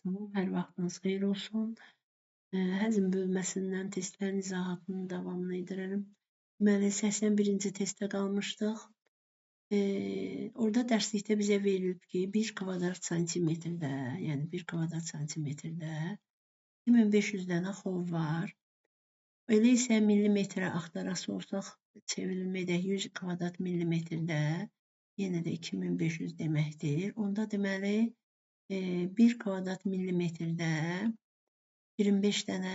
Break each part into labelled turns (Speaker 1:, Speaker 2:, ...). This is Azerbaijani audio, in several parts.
Speaker 1: Tamam, hər vaxtınız xeyir olsun. Həzm bölməsindən testlərin izahatını davamlı edirəm. Deməli, 81-ci testdə qalmışdıq. Orada dərslikdə bizə verilib ki, 1 kvadrat santimetrdə, yəni 1 kvadrat santimetrdə 2500 dənə xov var. Elə isə millimetrə axtarası olsaq, çevrilməkdə 100 kvadrat millimetrdə, yenə də 2500 deməkdir. Onda deməli, 1 kvadrat millimetrdə 25 dənə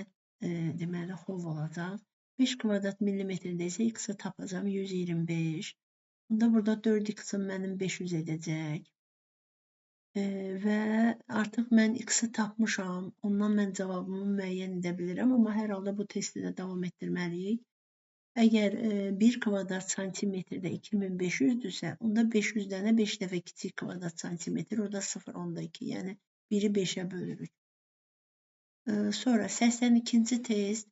Speaker 1: deməli xov olacaq. 5 kvadrat millimetrdə isə x-i tapacağam 125. Onda burada 4x-im mənim 500 edəcək. Və artıq mən x-i tapmışam. Ondan mən cavabımı müəyyən edə bilirəm. Amma hər halda bu testi də davam etdirməliyik. Əgər 1 kvadrat santimetrdə 2500-dürsə, onda 500 dənə 5 dəfə kiçik kvadrat santimetr, o da 0,2. Yəni 1-i 5-ə bölürük. Sonra 82-ci test.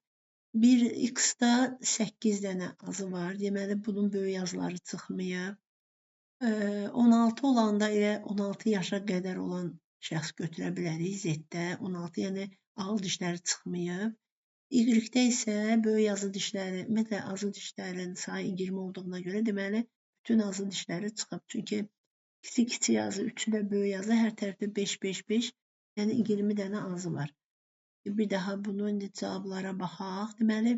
Speaker 1: 1x-da 8 dənə azı var. Deməli, bunun böyük yazıları çıxmayıb. 16 olanda elə 16 yaşa qədər olan şəxs götürə bilərik Z-də. 16, yəni ağıl dişləri çıxmayıb. Y-də isə böyük yazı dişləri, ümumiyyətlə azı dişlərin sayı 20 olduğuna görə deməli bütün azı dişləri çıxıb. Çünki kiçik yazı, üçü də böyük yazı, hər tərəfdə 5, 5, 5, yəni 20 dənə azı var. Bir daha bunun cavablara baxaq. Deməli,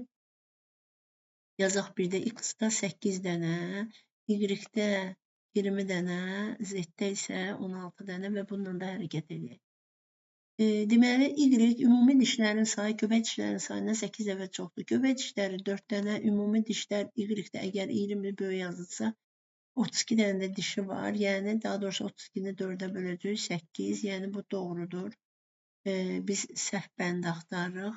Speaker 1: yazaq bir də x-da 8 dənə, y-də 20 dənə, z-də isə 16 dənə və bununla da hərəkət edək. Deməli, y ümumi dişlərin sayı göbək dişlərin sayından 8 dəfə çoxdur. Göbək dişləri 4 dənə, ümumi dişlər y-də əgər 20 böyük yazıdsa 32 dənə də dişi var. Yəni, daha doğrusu 32-ni 4-ə böləcəyik 8. Yəni, bu doğrudur. Biz səhv bənd axtarırıq.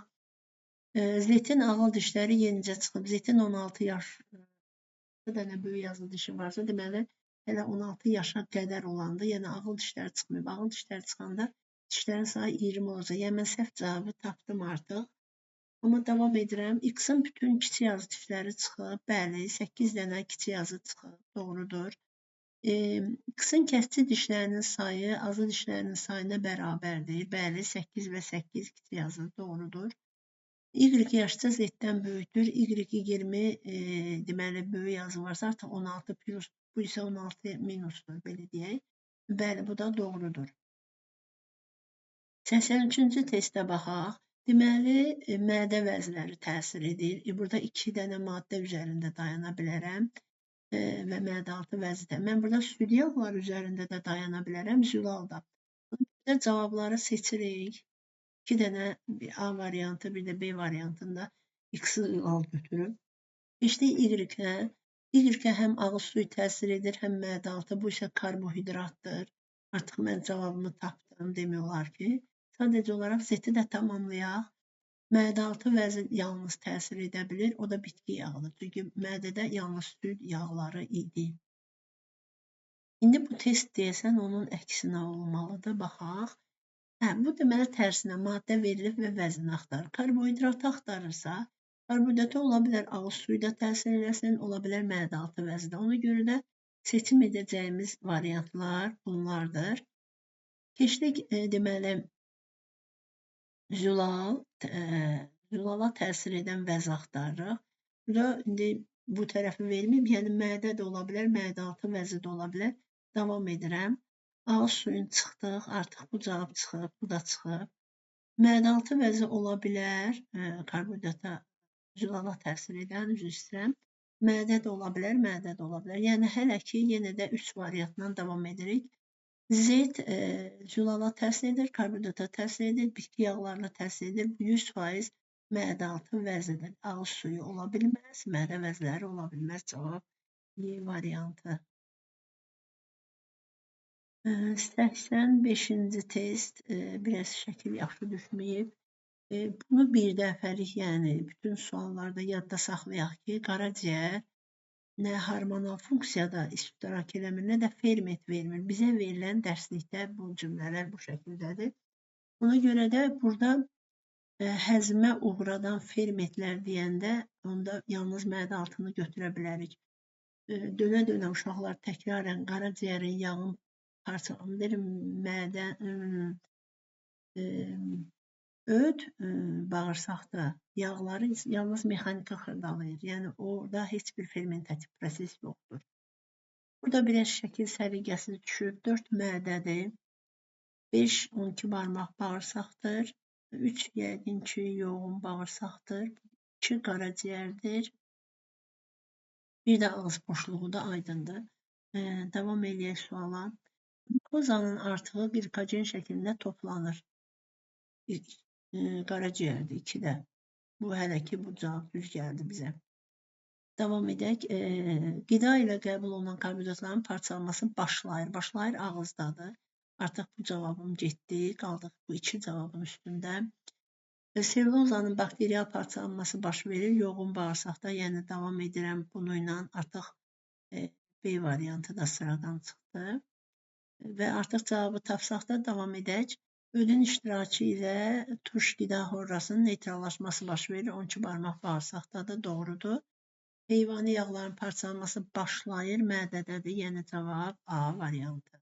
Speaker 1: Z-in ağıl dişləri yenicə çıxıb. Z-in 16 yaş dənə böyük yazı dişi varsa, deməli, hələ 16 yaşa qədər olanda, yəni ağıl dişləri çıxmayıb. Ağıl dişləri çıxanda dişlərin sayı 20 olacaq. Yəni, mən səhv cavabı tapdım artıq. Amma davam edirəm. X-in bütün kiçik yazı dişləri çıxıb. Bəli, 8 dənə kiçik yazı çıxıb. Doğrudur. X-in kəskin dişlərinin sayı azı dişlərinin sayına bərabərdir. Bəli, 8 və 8 kiçik yazı doğrudur. Y yaşca Z-dən böyükdür. Y 20 deməli böyük yazı varsa artıq 16 plus, bu isə 16 minusdur, belə deyək. Bəli, bu da doğrudur. 83-cü testə baxaq. Deməli, mədə vəzləri təsir edir. Burada 2 dənə maddə üzərində dayana bilərəm və mədə-altı vəzdə. Mən burada süd yağları üzərində də dayana bilərəm, zülalda. Burada cavabları seçirik. 2 dənə A variantı, bir də B variantında X-i zülal götürüb. İşte Y-ə. Y-ə həm ağız suyu təsir edir, həm mədə-altı. Bu isə karbohidratdır. Artıq mən cavabımı tapdım, demək olar ki. Sadəcə olaraq Z-i də tamamlayaq. Mədə-altı vəzi yalnız təsir edə bilir. O da bitki yağıdır. Çünki mədədə yalnız süd yağları idi. İndi bu test deyəsən onun əksinə olmalıdır. Baxaq. Bu deməli tərsinə maddə verilib və vəzin axtarır. Karbohidratı axtarırsa, karbohidratı ola bilər ağız suyu da təsir eləsin, ola bilər mədə-altı vəzdə. Ona görə də seçim edəcəyimiz variantlar bunlardır. Keçdik deməli zülala təsir edən vəz axtarırıq. Burada indi bu tərəfi verməyib, yəni mədə də ola bilər, mədə-altı vəzi də ola bilər. Davam edirəm. Ağız suyun çıxdıq, artıq bu cavab çıxıb, bu da çıxıb. Mədə-altı vəzi ola bilər, karbohidrata, zülala təsir edən, üzr istəyirəm. Mədə də ola bilər, mədə də ola bilər. Yəni, hələ ki, yenə də 3 variantla davam edirik. Z zülala təsir edir, karbohidrata təsir edir, bitki yağlarına təsir edir. 100% mədə-altı vəzidir. Ağız suyu ola bilməz, mədə vəzləri ola bilməz. Cavab Y variantı. 85-ci test, biraz şəkil yaxşı düşməyib. Bunu bir dəfəlik, yəni bütün suallarda yadda saxlayaq ki, qaraciyər nə hormonal funksiyada iştirak eləmir, nə də ferment vermir. Bizə verilən dərslikdə bu cümlələr bu şəkildədir. Ona görə də burada həzmə uğradan fermentlər deyəndə, onda yalnız mədə altını götürə bilərik. Dönə-dönə uşaqlar təkrarən qaraciyərin yağın parçalanır, Öd bağırsaqda yağları yalnız mexaniki xırdalayır. Yəni orada heç bir fermentativ proses yoxdur. Burada biraz şəkil səliqəsiz düşüb. 4 mədədir. 5-12 barmaq bağırsaqdır. 3 yəqin ki, yoğun bağırsaqdır. 2 qaraciyərdir. Bir də ağız boşluğu da aydındır. Davam eləyək suala. Glukozanın artığı glikogen şəklində toplanır. Qaraciyərdir 2-də. Bu hələ ki bu cavab düz gəldi bizə. Davam edək. Qida ilə qəbul olunan karbohidratların parçalanması başlayır. Başlayır ağızdadır. Artıq bu cavabım getdi. Qaldıq bu 2 cavabın üstündə. Selulozanın bakterial parçalanması baş verir. Yoğun bağırsaqda, yəni davam edirəm bununla. Artıq B variantı da sıradan çıxdı. Və artıq cavabı tapsaq da davam edək. Ödün iştirakı ilə turş qida horrasının neytrallaşması baş verir. 12 barmaq bağırsaqdadır, doğrudur. Heyvani yağların parçalanması başlayır, mədədədir. Yəni cavab A variantı.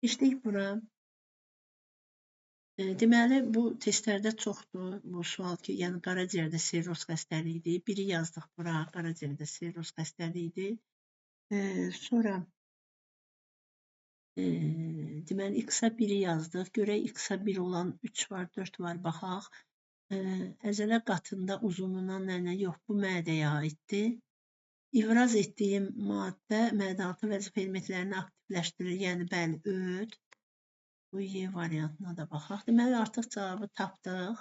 Speaker 1: Keçdik bura. Deməli, bu testlərdə çoxdur bu sual ki, yəni qaraciyərdə sirroz xəstəliyidir. Biri yazdıq bura, qaraciyərdə sirroz xəstəliyidir. Sonra deməli, X-a 1-i yazdıq. Görək X-a 1 olan 3 var, 4 var, baxaq. Əzələ qatında uzunluğuna nənə yox, bu mədəyə aiddir. İfraz etdiyim maddə mədə-altı vəzi fermentlərini aktivləşdirir, yəni bəli, öd. Bu Y variantına da baxaq. Deməli, artıq cavabı tapdıq.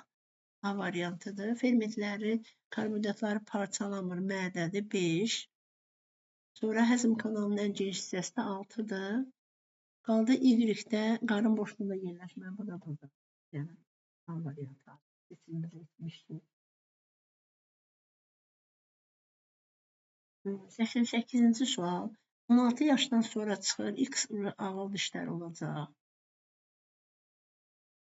Speaker 1: A variantıdır. Fermentləri, karbohidratları parçalamır, mədədir 5. Sonra həzm kanalının ən geniş hissəsi də 6-dır. Qaldı Y-də qarın boşluğunda yerləşmə. Bu da burada. Yəni, A variantı. Seçimimiz etmişdik. 88-ci sual. 16 yaşdan sonra çıxır, X ağıl dişləri olacaq.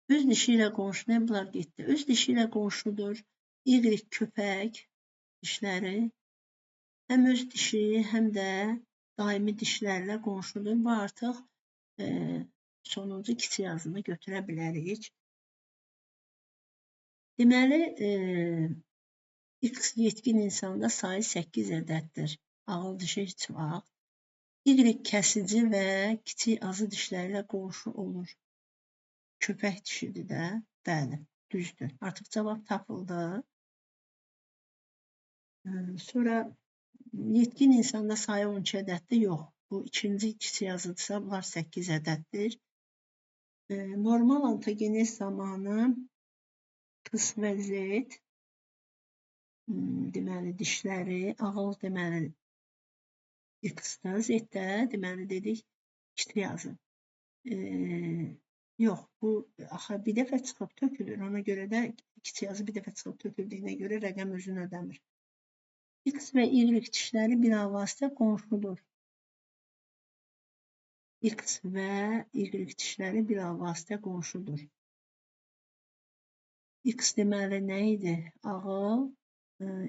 Speaker 1: Öz dişi ilə qonşu, nə bunlar getdi? Öz dişi ilə qonşudur. Y köpək dişləri. Həm öz dişi, həm də daimi dişlərlə qonşudur. Bu artıq sonuncu kiçik yazını götürə bilərik. Deməli, X yetkin insanda sayı 8 ədəddir. Ağıl dişi heç vaxt. Y kəsici və kiçik azı dişlərlə qonşu olur. Köpək dişidir də. Bəli, düzdür. Artıq cavab tapıldı. Sonra yetkin insanda sayı 12 ədəddir. Yox. Bu ikinci kiçik yazıdırsa, bunlar 8 ədəddir. Normal ontogenez zamanı X və Z deməli dişləri, ağıl deməli X-da, Z-də deməli dedik kiçik yazı. Yox, bu axı bir dəfə çıxıb tökülür. Ona görə də kiçik yazı bir dəfə çıxıb töküldüyünə görə rəqəm özünü ödəmir. X və Y dişləri bilavasitə qonşudur. X və Y dişləri bilavasitə qonşudur. X deməli nə idi? Ağıl,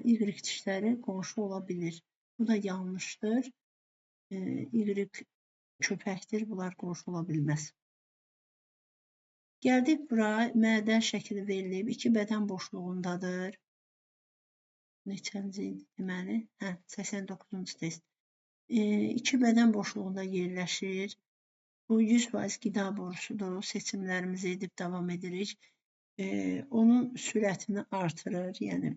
Speaker 1: Y dişləri qonşu ola bilir. Bu da yanlışdır. Y köpəkdir, bunlar qonşu ola bilməz. Gəldik bura, mədə şəkili verilib, 2 bədən boşluğundadır. Neçənci idi deməli? 89-cu test. 2 bədən boşluğunda yerləşir. Bu 100% qida borusudur. Seçimlərimizi edib davam edirik. Onun sürətini artırır, yəni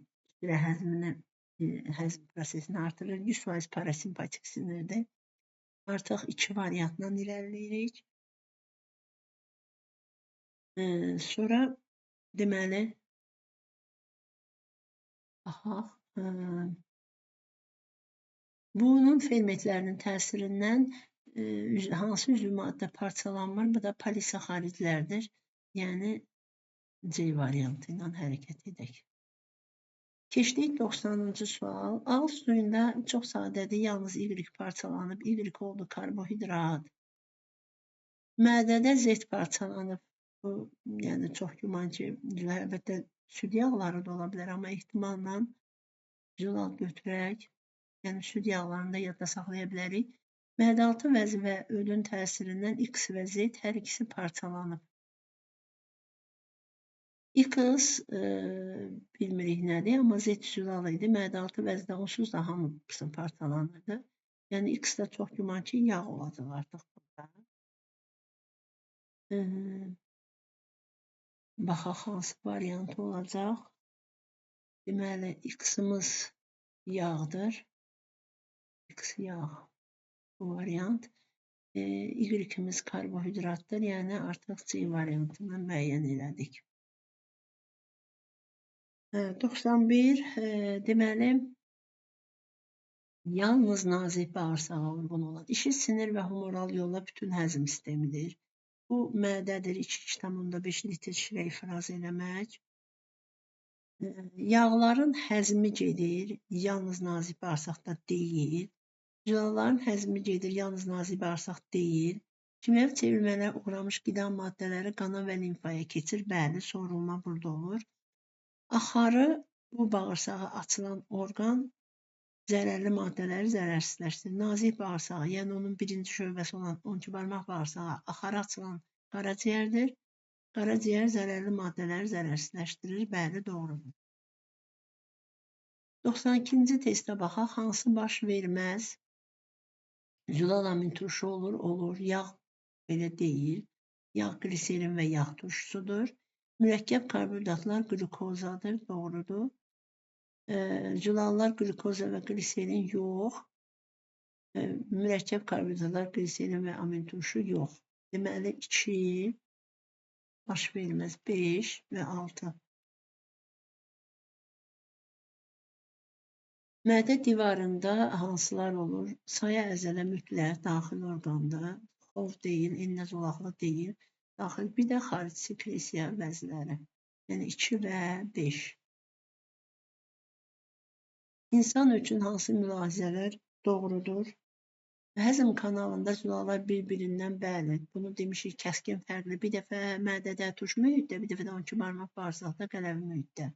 Speaker 1: həzm prosesini artırır. 100% parasimpatik sinirdir. Artıq 2 variantla irəliləyirik. Sonra deməli baxaq. Bunun fermentlərinin təsirindən hansı üzv maddə parçalanmır? Bu da polisaxaridlərdir. Yəni C variantı ilə hərəkət edək. Keçdik 90-cı sual. Ağız suyunda çox sadədir, yalnız Y parçalanıb. Y oldu karbohidrat. Mədədə Z parçalanıb. Bu, yəni çox güman ki, əlbəttə süd yağları da ola bilər, amma ehtimalla zolal götürək. Yəni süd yağlarını da yadda saxlaya bilərik. Mədə-altı vəzi və ödün təsirindən X və Z hər ikisi parçalanıb. X bilmirik nədir, amma Z zülalı idi. Mədə-altı vəzdə onsuz da hamısı parçalanırdı. Yəni X-də çox güman ki, yağ olacaq artıq burada. Baxaq hansı variant olacaq. Deməli, X-imiz yağdır. X yağ bu variant. Y-imiz karbohidratdır. Yəni artıq C variantını müəyyən elədik. 91. Deməli, yalnız nazik bağırsağa uyğun olan işi sinir və humoral yolla bütün həzm sistemidir. Bu mədədir 2,5 litr şirə ifraz eləmək. Yağların həzmi gedir, yalnız nazik bağırsaqda deyil. Zülalların həzmi gedir, yalnız nazik bağırsaq deyil. Kimyəvi çevrilmələrə uğramış qida maddələri qana və limfaya keçir. Bəli, sorulma burada olur. Axarı bu bağırsağa açılan orqan zərərli maddələri zərərsizləşdirir. Nazik bağırsağı, yəni onun birinci şöbəsi olan 12 barmaq bağırsağa axarı açılan qaraciyərdir. Qaraciyər zərərli maddələri zərərsizləşdirir. Bəli, doğrudur. 92-ci testə baxaq. Hansı baş verməz? Zülal amin turşu olur, olur. Yağ belə deyil. Yağ gliserin və yağ turşusudur. Mürəkkəb karbohidratlar qlükozadır, doğrudur. Zülallar qlükoza və gliserin yox. Mürəkkəb karbohidratlar gliserin və amin turşu yox. Deməli 2 baş verməz 5 və 6. Mədə divarında hansılar olur? Saya əzələ mütləq daxil orqandır. Xov deyil, enlə zolaqlı deyil. Daxil bir də xarici sekresiya vəzləri. Yəni 2 və 5. İnsan üçün hansı mülahizələr doğrudur? Həzm kanalında zülallar bir-birindən bəli. Bunu demişik kəskin fərqli. Bir dəfə mədədə tuş mühitdə, bir dəfə də 12 barmaq bağırsaqda qələvi mühitdə.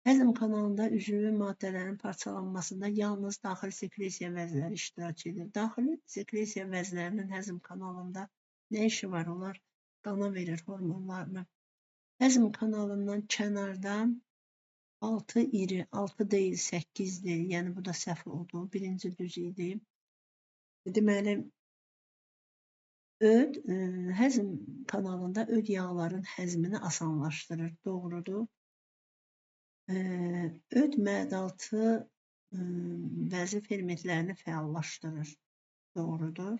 Speaker 1: Həzm kanalında üzvü maddələrin parçalanmasında yalnız daxili sekresiya vəzləri iştirak edir. Daxili sekresiya vəzlərinin həzm kanalında nə işi var? Onlar qana verir hormonlarını. Həzm kanalından kənarda 6 iri, 6 deyil 8'dir. Yəni bu da səhv oldu. Birinci düz idi. Deməli, öd həzm kanalında öd yağların həzmini asanlaşdırır. Doğrudur. Öd mədə-altı vəzi fermentlərini fəallaşdırır. Doğrudur.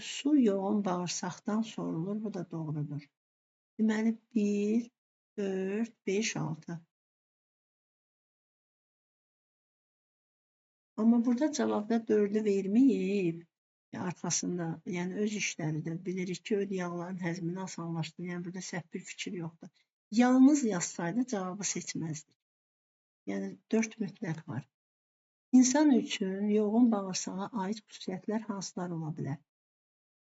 Speaker 1: Su yoğun bağırsaqdan sorulur. Bu da doğrudur. Deməli 1, 4, 5, 6. Amma burada cavabda 4'ü verməyib. Arxasında, yəni öz işləridir. Bilirik ki, öd yağların həzmini asanlaşdırır. Yəni burada səhv bir fikir yoxdur. Yalnız yazsaydı cavabı seçməzdik. Yəni 4 mütləq var. İnsan üçün yoğun bağırsağa aid xüsusiyyətlər hansılar ola bilər?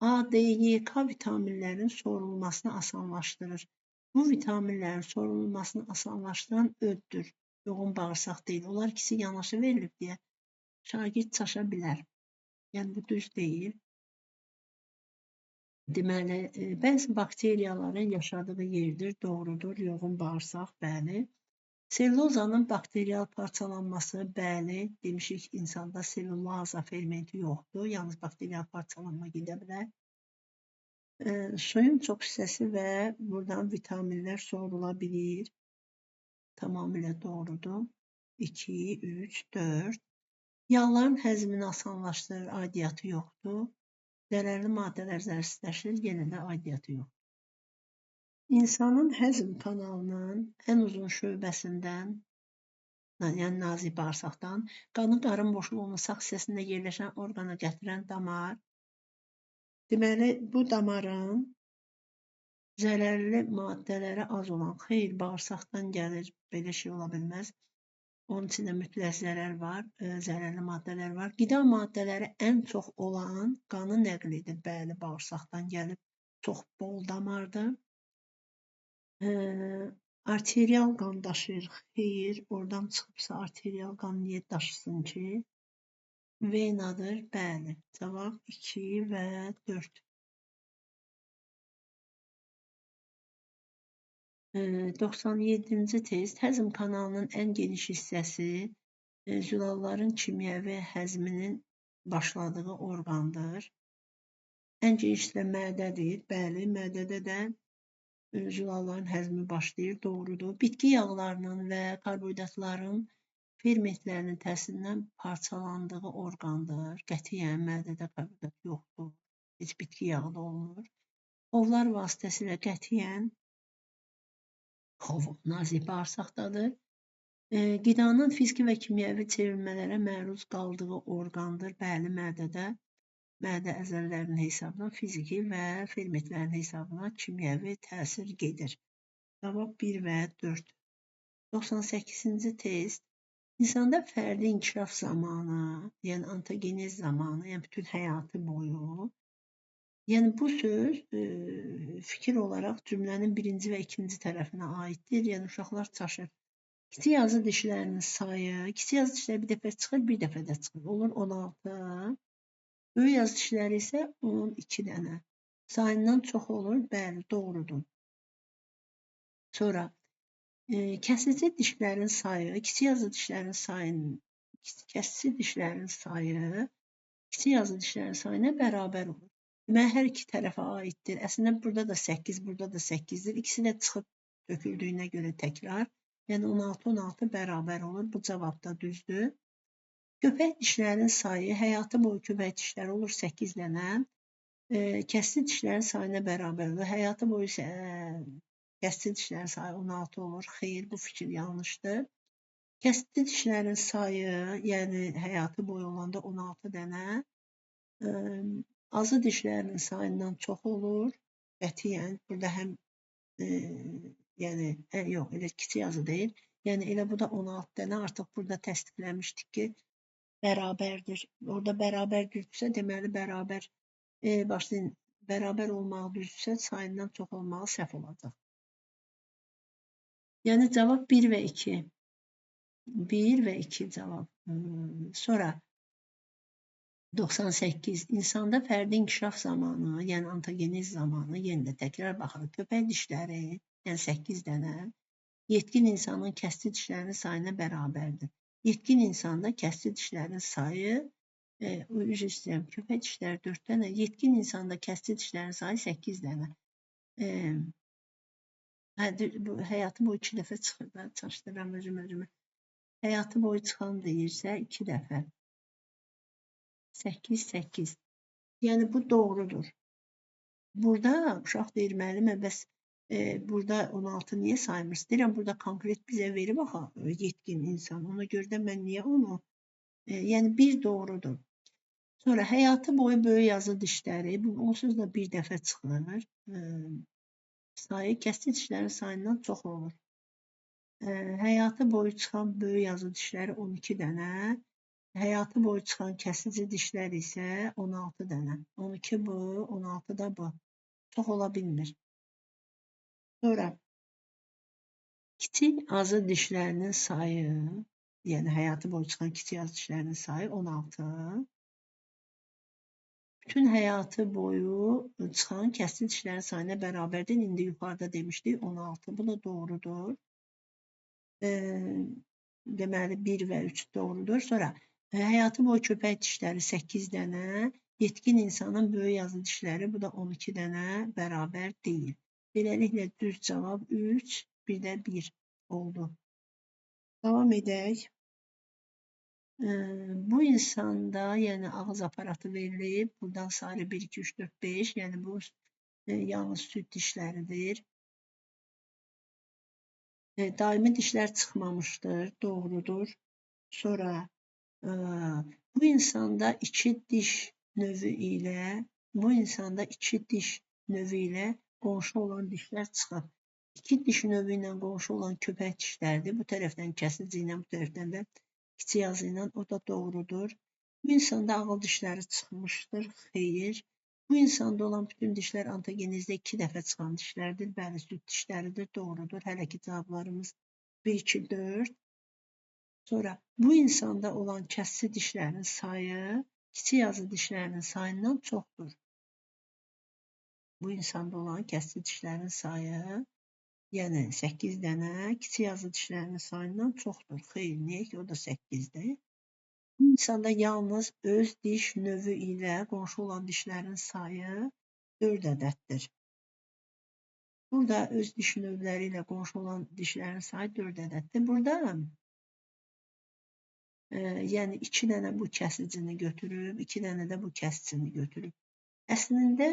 Speaker 1: A, D, Y, K vitaminlərin sorulmasını asanlaşdırır. Bu vitaminlərin sorulmasını asanlaşdıran öddür. Yoğun bağırsaq deyil. Onlar ikisi yanaşı verilib deyə şagird çaşa bilər. Yəni bu düz deyil. Deməli, bəzi bakteriyaların yaşadığı yerdir. Doğrudur. Yoğun bağırsaq, bəli. Sellulozanın bakterial parçalanması, bəli. Demişik insanda selluloza fermenti yoxdur. Yalnız bakterial parçalanma gedə bilər. Suyun çox hissəsi və buradan vitaminlər sorula bilir. Tamamilə doğrudur. 2, 3, 4. Yağların həzmini asanlaşdırır, aidiyyatı yoxdur. Zərərli maddələr zərərsizləşdirir, yenə də aidiyyatı yoxdur. İnsanın həzm kanalının ən uzun şöbəsindən, yəni nazik bağırsaqdan, qanı qarın boşluğunun sağ hissəsində yerləşən orqana gətirən damar. Deməli, bu damarın zərərli maddələri az olan, xeyr, bağırsaqdan gəlir, belə şey ola bilməz. Onun içində mütləq zərər var, zərərli maddələr var. Qida maddələri ən çox olan qanı nəql edir. Bəli, bağırsaqdan gəlib, çox bol damardır. Arterial qan daşıyır. Xeyr, oradan çıxıbsa arterial qan niyə daşısın ki? Venadır. Bəli, cavab 2 və 4. 97-ci test. Həzm kanalının ən geniş hissəsi zülalların kimyəvi həzminin başladığı orqandır. Ən geniş də mədədir. Bəli, mədədə də zülalların həzmi başlayır. Doğrudur. Bitki yağlarının və karbohidratların fermentlərinin təsirindən parçalandığı orqandır. Qətiyyən mədədə karbohidrat yoxdur. Heç bitki yağı da olmur. Ovlar vasitəsilə qətiyyən nazik bağırsaqdadır. Qidanın fiziki və kimyəvi çevrilmələrə məruz qaldığı orqandır. Bəli, mədədə mədə əzələlərinin hesabına fiziki və fermentlərin hesabına kimyəvi təsir gedir. Cavab 1 və 4. 98-ci test. İnsanda fərdi inkişaf zamanı, yəni ontogenez zamanı, yəni bütün həyatı boyu, yəni bu söz fikir olaraq cümlənin birinci və ikinci tərəfinə aiddir. Yəni uşaqlar çaşır. Kiçik yazı dişlərinin sayı, kiçik yazı dişləri bir dəfə çıxır, bir dəfə də çıxır. Olur 16. Böyük yazı dişləri isə 12 dənə. Sayından çox olur. Bəli, doğrudur. Sonra kəsici dişlərin sayı, kiçik yazı dişlərin sayının kəsici dişlərin sayı kiçik yazı dişlərin sayına bərabər olur. Deməli, hər iki tərəfə aiddir. Əslində, burada da 8, burada da 8-dir. İkisi də çıxıb döküldüyünə görə təkrar. Yəni, 16 bərabər olur. Bu cavab da düzdür. Köpək dişlərin sayı, həyatı boyu köpək dişləri olur 8 dənə. Kəsli dişlərin sayına bərabər olur. Həyatı boyu kəsli dişlərin sayı 16 olur. Xeyr, bu fikir yanlışdır. Kəsli dişlərin sayı, yəni həyatı boyu olanda 16 dənə, azı dişlərinin sayından çox olur. Qətiyyən, burada həm, yəni, yox, elə kiçik yazı deyil. Yəni, elə bu da 16 dənə, artıq burada təsdiqləmişdik ki, bərabərdir. Orada bərabər düzdürsə, deməli, başlayın, bərabər olmağı düzdürsə, sayından çox olmağı səhv olacaq. Yəni, cavab 1 və 2. 1 və 2 cavab. Sonra 98. İnsanda fərdi inkişaf zamanı, yəni ontogenez zamanı, yenə də təkrar baxırıq. Köpək dişləri, yəni 8 dənə, yetkin insanın kəsli dişlərinin sayına bərabərdir. Yetkin insanda kəsli dişlərin sayı, üzr istəyirəm, köpək dişləri 4 dənə, yetkin insanda kəsli dişlərin sayı 8 dənə. Həyatı boyu 2 dəfə çıxır da, çaşdıram özümü. Həyatı boyu çıxan deyirsə 2 dəfə. 8. Yəni bu doğrudur. Burada uşaq deyir, müəllimə, bəs burada 16 niyə saymırsın? Deyirəm, burada konkret bizə verib axı yetkin insan. Ona görə də mən niyə onu? Yəni bir doğrudur. Sonra həyatı boyu böyük yazı dişləri, bu onsuz da bir dəfə çıxır. Sayı kəsli dişlərin sayından çox olur. Həyatı boyu çıxan böyük yazı dişləri 12 dənə. Həyatı boyu çıxan kəsici dişlər isə 16 dənə. 12 bu, 16 da bu. Çox ola bilmir. Sonra kiçik azı dişlərinin sayı, yəni həyatı boyu çıxan kiçik azı dişlərinin sayı 16. Bütün həyatı boyu çıxan kəsici dişlərin sayına bərabərdir. İndi yuxarıda demişdik 16. Bu da doğrudur. Deməli 1 və 3 doğrudur. Sonra həyatı boyu köpək dişləri 8 dənə, yetkin insanın böyük yazı dişləri, bu da 12 dənə bərabər deyil. Beləliklə düz cavab 3, bir də 1 oldu. Davam edək. Bu insanda, yəni ağız aparatı verilib, buradan sarı 1, 2, 3, 4, 5, yəni bu yalnız süd dişləridir. Daimi dişlər çıxmamışdır, doğrudur. Sonra bu insanda iki diş növü ilə qonşu olan dişlər çıxıb. İki diş növü ilə qonşu olan köpək dişlərdir. Bu tərəfdən kəsici ilə, bu tərəfdən də kiçik yazı ilə, o da doğrudur. Bu insanda ağıl dişləri çıxmışdır, xeyr. Bu insanda olan bütün dişlər ontogenezdə 2 dəfə çıxan dişlərdir. Bəli, süd dişləridir, doğrudur. Hələ ki cavablarımız 1, 2, 4. Sonra bu insanda olan kəsici dişlərin sayı kiçik yazı dişlərinin sayından çoxdur. Bu insanda olan kəsici dişlərin sayı Yəni 8 dənə kiçik yazı dişlərinin sayından çoxdur. Xeyr, niyə ki, o da 8-dir. İnsanda yalnız öz diş növü ilə qonşu olan dişlərin sayı 4 ədəddir. Burada öz diş növləri ilə qonşu olan dişlərin sayı 4 ədəddir. Burada yəni 2 dənə bu kəsicini götürüb, 2 dənə də bu kəsicini götürüb. Əslində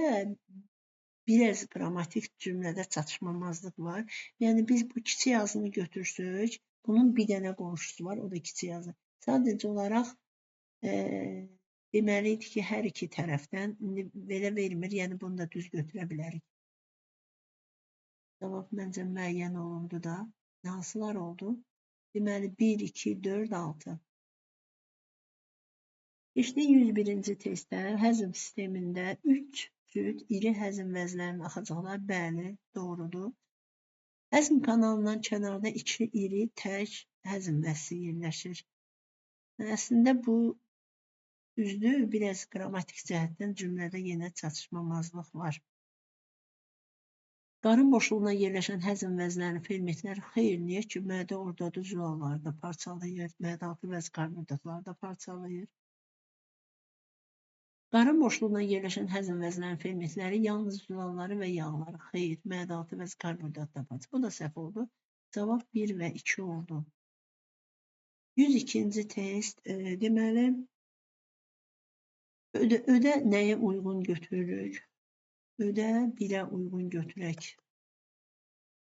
Speaker 1: biraz qrammatik cümlədə çatışmamazlıq var. Yəni biz bu kiçik yazını götürsək, bunun bir dənə qonşusu var, o da kiçik yazı. Sadəcə olaraq deməli idi ki, hər iki tərəfdən indi belə vermir, yəni bunu da düz götürə bilərik. Cavab məncə müəyyən olundu da. Hansılar oldu? Deməli 1, 2, 4, 6. Keçdik 101-ci testdə həzm sistemində 3 cüt iri həzm vəzlərinin axacaqları bəli, doğrudur. Həzm kanalından kənarda 2 iri tək həzm vəzi yerləşir. Əslində bu düzdür, biraz qrammatik cəhətdən cümlədə yenə çatışmamazlıq var. Qarın boşluğuna yerləşən həzm vəzlərinin fermentləri xeyr, niyə ki, mədə ordadır, zülalları da parçalayır, mədə-altı vəz karbohidratları da parçalayır. Qarın boşluğuna yerləşən həzm vəzlərinin fermentləri yalnız zülalları və yağları xeyr, mədə-altı vəz karbohidrat da parçalayır. Bu da səhv oldu. Cavab 1 və 2 oldu. 102-ci test, deməli, ödə nəyə uyğun götürürük? Ödə 1-ə uyğun götürək.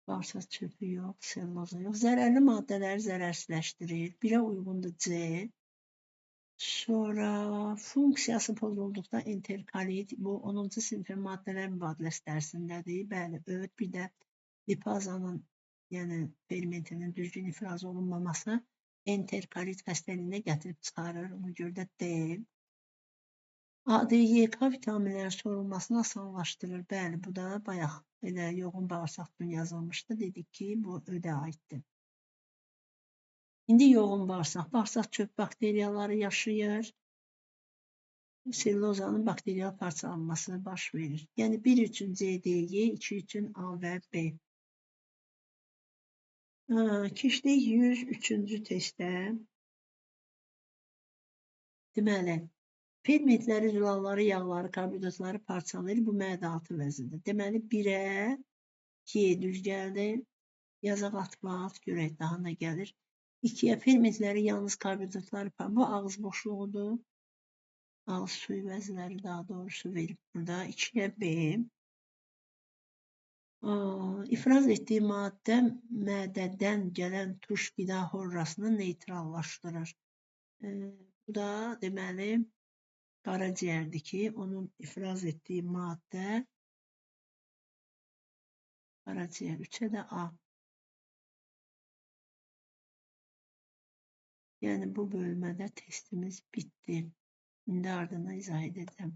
Speaker 1: Bağırsaq çöpü yox, selloza yox. Zərərli maddələri zərərsizləşdirir. 1-ə uyğundur C. Sonra funksiyası pozulduqda enterkalit, bu 10-cu sinifin maddələr mübadiləsi dərsindədir. Bəli, öd, bir də lipazanın, yəni fermentinin düzgün ifraz olunmaması enterkalit xəstəliyinə gətirib çıxarır. Ona görə də D. ADYK vitaminlərin sorulmasını asanlaşdırır. Bəli, bu da bayaq elə yoğun bağırsaq üçün yazılmışdı. Dedik ki, bu ödə aiddir. İndi yoğun bağırsaq çöp bakteriyaları yaşayır. Sellozanın bakteriyal parçalanması baş verir. Yəni 1 üçün C, D, Y, 2 üçün A və B. Keçdik 103-cü testə. Deməli, fermentləri, zülalları, yağları, karbohidratları parçalayır. Bu mədə-altı vəzidir. Deməli, 1-ə 2 düz gəldi. Yazaq at, görək daha nə gəlir. 2-yə fermentləri yalnız karbohidratları parçalayır. Bu ağız boşluğudur. Ağız suyu vəzləri daha doğrusu verib burada. 2-yə B. İfraz etdiyi maddə mədədən gələn turş qida horrasını neytrallaşdırır. Bu da deməli qaraciyərdir ki, onun ifraz etdiyi maddə qaraciyər. 3-ə də A. Yəni bu bölmədə testimiz bitdi. İndi ardından izah edəcəm.